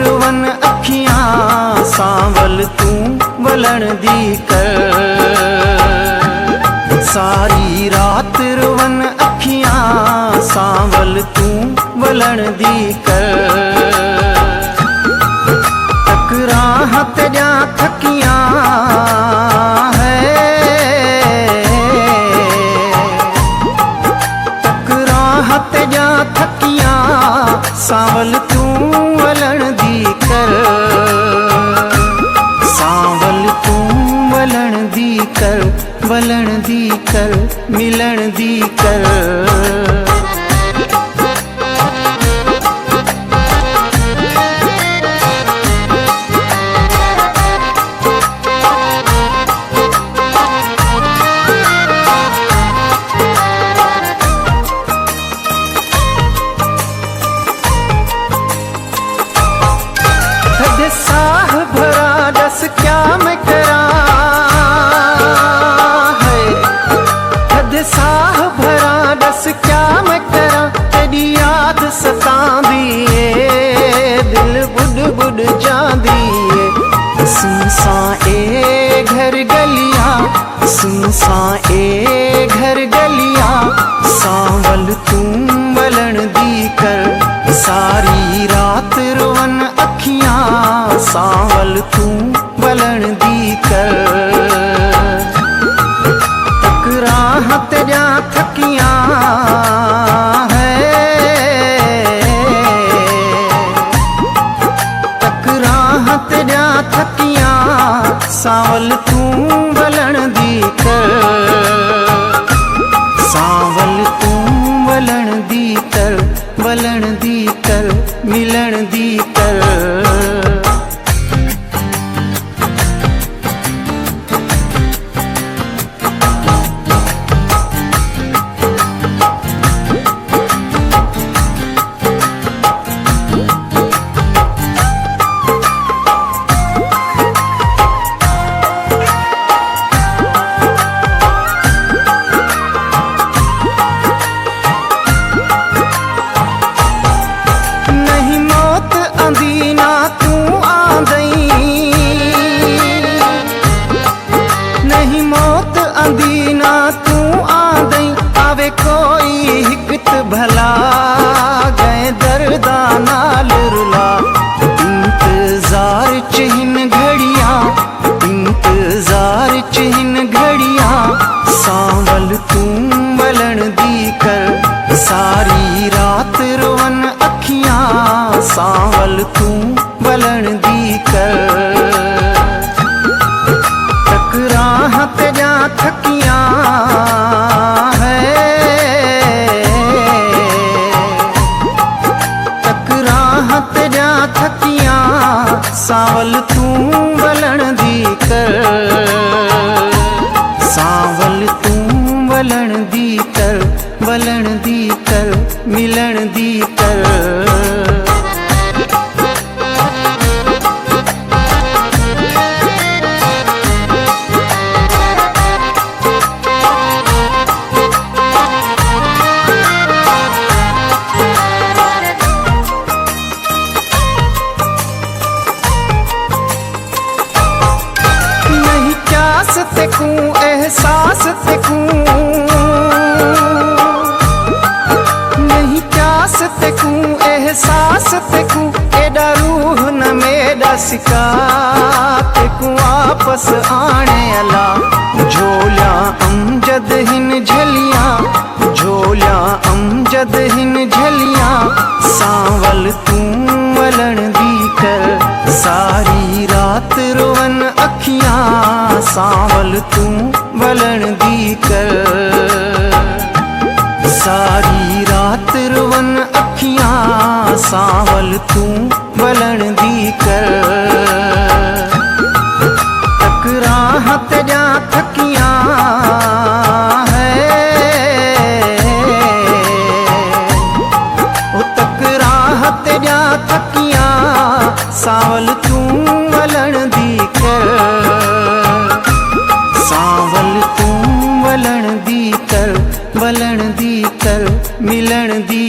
रुवन अखियां सांवल तू वलण दी कर। सारी रात रुवन अखियां सांवल तू वलण दी कर। टकरां तेजा थकियां है, टकरां तेजा थकियां सांवल तू वलण दी कर। सांवल तू वलण दी कर, वलण दी कर, मिलण दी कर। साह भरा दस क्या मैं करा है, हद साह भरा दस क्या मैं करा। तेरी याद सतांदी है, दिल बुड बुड जांदी है। सुनसान ए घर गलियां, सुनसान ए घर गलियां सांवल तू वलण दी कर। सारी रात रुवन अखियां सांवल तू वलण दी कर। टकरां तेजा थकियां है, टकरां तेजा थकियां सांवल तू वलण दी कर। सांवल तू वलण दी कर, वलण दी कर, मिलण दी कर। नहीं मौत आंदी ना तू आंदई, आवे कोई हिकत भला गए दर्दा नाल रुला। इंतजार चिहिन घड़ियां, इंतजार चिहिन घड़ियां सांवल तू वलण दी कर। सारी रात रुवन अखियां सांवल तू वलण दी कर। टकरां तेजा थकियां है, टकरां तेजा थकियां सांवल तू वलण दी कर। सांवल तू वलण दी कर, वलण दी कर, मिलण दी कर। तेकू एहसास तेकू नहीं प्यास तेकू एहसास तेकू। एडा रूह न मेरा सिका तेकू वापस आने अला। झोलिया अमजद हिन झलियां, झोलिया अमजद हिन झलियां सांवल तू वलण दी कर। सारी रात रुवन अखियां सांवल तू वलण दी कर। सारी रात रुवन अखियां सांवल तू वलण दी कर। टकरां तेजा थकियां है, ओ टकरां तेजा थकियां सांवल तू वलण दी कर। सांवल तू वलण दी कर, वलण दी कर, मिलण दी